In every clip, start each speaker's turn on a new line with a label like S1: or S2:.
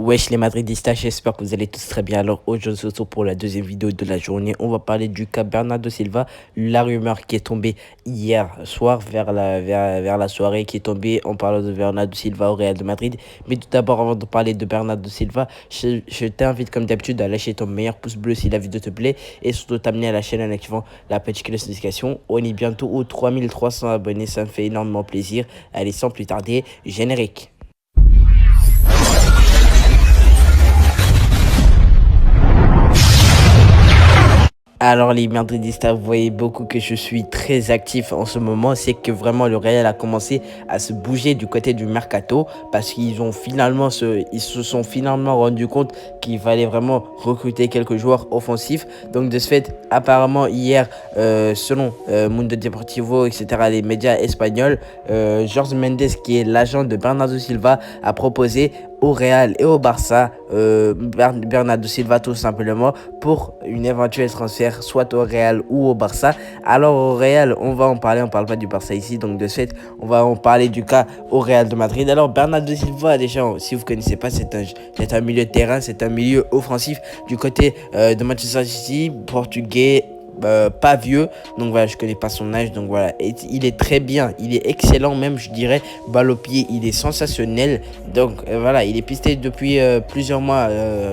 S1: Wesh les Madridistas, j'espère que vous allez tous très bien. Alors aujourd'hui on se retrouve pour la deuxième vidéo de la journée. On va parler du cas Bernardo Silva, la rumeur qui est tombée hier soir vers la soirée qui est tombée en parlant de Bernardo Silva au Real de Madrid. Mais tout d'abord, avant de parler de Bernardo Silva, je t'invite comme d'habitude à lâcher ton meilleur pouce bleu si la vidéo te plaît et surtout t'amener à la chaîne en activant la petite cloche de notification. On est bientôt aux 3300 abonnés, ça me fait énormément plaisir. Allez, sans plus tarder, générique. Alors les Madridistas, vous voyez beaucoup que je suis très actif en ce moment. C'est que vraiment le Real a commencé à se bouger du côté du mercato parce qu'ils se sont finalement rendus compte qu'il fallait vraiment recruter quelques joueurs offensifs. Donc de ce fait, apparemment hier, selon Mundo Deportivo, etc., les médias espagnols, Jorge Mendes, qui est l'agent de Bernardo Silva, a proposé au Real et au Barça Bernardo Silva tout simplement pour une éventuelle transfert soit au Real ou au Barça. Alors au Real, on va en parler, on parle pas du Barça ici, donc de ce fait on va en parler du cas au Real de Madrid. Alors Bernardo Silva, déjà si vous connaissez pas, c'est un milieu de terrain, c'est un milieu offensif du côté de Manchester City, portugais, pas vieux, donc voilà, je connais pas son âge, donc voilà, et il est très bien, il est excellent même, je dirais, balle au pied, il est sensationnel. Donc voilà, il est pisté depuis plusieurs mois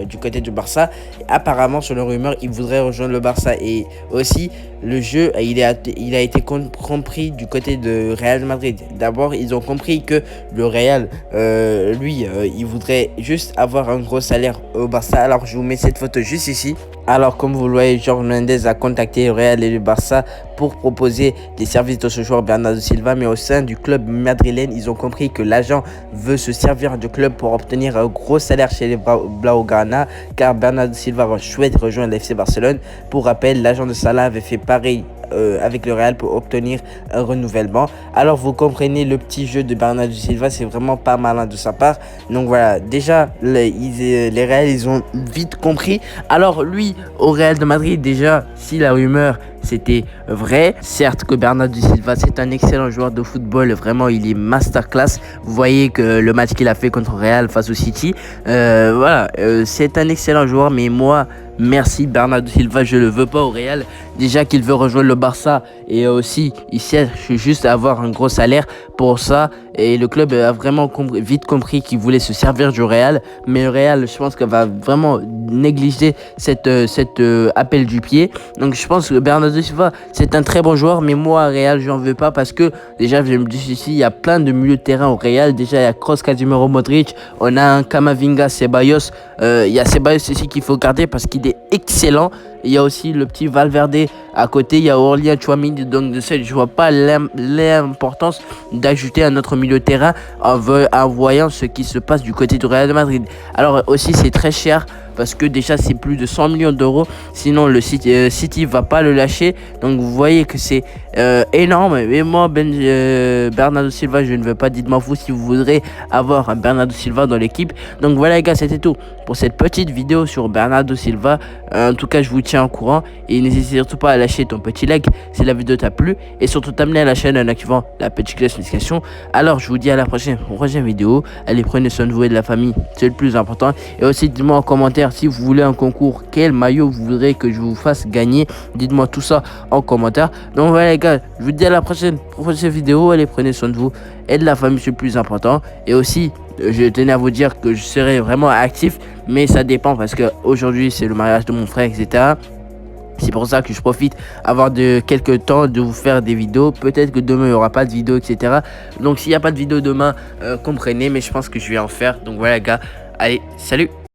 S1: du côté du Barça. Apparemment, selon rumeur, il voudrait rejoindre le Barça. Et aussi le jeu, il a été compris du côté de Real Madrid. D'abord, ils ont compris que le Real, il voudrait juste avoir un gros salaire au Barça. Alors je vous mets cette photo juste ici. Alors comme vous le voyez, Jorge Mendes a contacté le Real et le Barça pour proposer des services de ce joueur Bernardo Silva, mais au sein du club madrilène, ils ont compris que l'agent veut se servir du club pour obtenir un gros salaire chez les Blaugrana, car Bernardo Silva souhaite rejoindre l'FC Barcelone. Pour rappel, l'agent de Salah avait fait pareil avec le Real pour obtenir un renouvellement. Alors vous comprenez, le petit jeu de Bernardo Silva, c'est vraiment pas malin de sa part. Donc voilà, déjà les Real, ils ont vite compris. Alors lui, au Real de Madrid, déjà, si la rumeur c'était vrai, certes que Bernardo Silva c'est un excellent joueur de football, vraiment il est masterclass. Vous voyez que le match qu'il a fait contre Real face au City, c'est un excellent joueur, mais moi merci Bernardo Silva, je le veux pas au Real. Déjà qu'il veut rejoindre le Barça et aussi il cherche juste à avoir un gros salaire pour ça, et le club a vraiment vite compris qu'il voulait se servir du Real, mais le Real, je pense qu'il va vraiment négliger cet appel du pied. Donc je pense que Bernardo Silva c'est un très bon joueur, mais moi Real j'en veux pas, parce que déjà je me dis ici, il y a plein de milieux de terrain au Real. Déjà il y a Kroos, Casemiro, Modric, on a un Camavinga, Ceballos, il y a Ceballos ici qu'il faut garder parce qu'il est excellent. Il y a aussi le petit Valverde à côté, il y a Aurélien Tchouameni. Donc de ce fait, je vois pas l'importance d'ajouter un autre milieu de terrain en voyant ce qui se passe du côté du Real de Madrid. Alors aussi c'est très cher, parce que déjà c'est plus de 100 millions d'euros, sinon le City va pas le lâcher. Donc vous voyez que c'est énorme. Et moi Bernardo Silva, je ne veux pas, dites-moi vous si vous voudrez avoir un Bernardo Silva dans l'équipe. Donc voilà les gars, c'était tout pour cette petite vidéo sur Bernardo Silva. En tout cas je vous tiens au courant, et n'hésitez surtout pas à lâcher ton petit like si la vidéo t'a plu, et surtout t'amener à la chaîne en activant la petite cloche de notification. Alors je vous dis à la prochaine vidéo. Allez, prenez soin de vous et de la famille, c'est le plus important. Et aussi dites-moi en commentaire si vous voulez un concours, quel maillot vous voudrez que je vous fasse gagner. Dites-moi tout ça en commentaire. Donc voilà les gars, je vous dis à la prochaine vidéo. Allez, prenez soin de vous et de la famille, c'est le plus important. Et aussi je tenais à vous dire que je serai vraiment actif, mais ça dépend parce que aujourd'hui c'est le mariage de mon frère, etc. C'est pour ça que je profite avant de quelques temps de vous faire des vidéos. Peut-être que demain il n'y aura pas de vidéo, etc. Donc s'il n'y a pas de vidéo demain, comprenez, mais je pense que je vais en faire. Donc voilà les gars, allez, salut.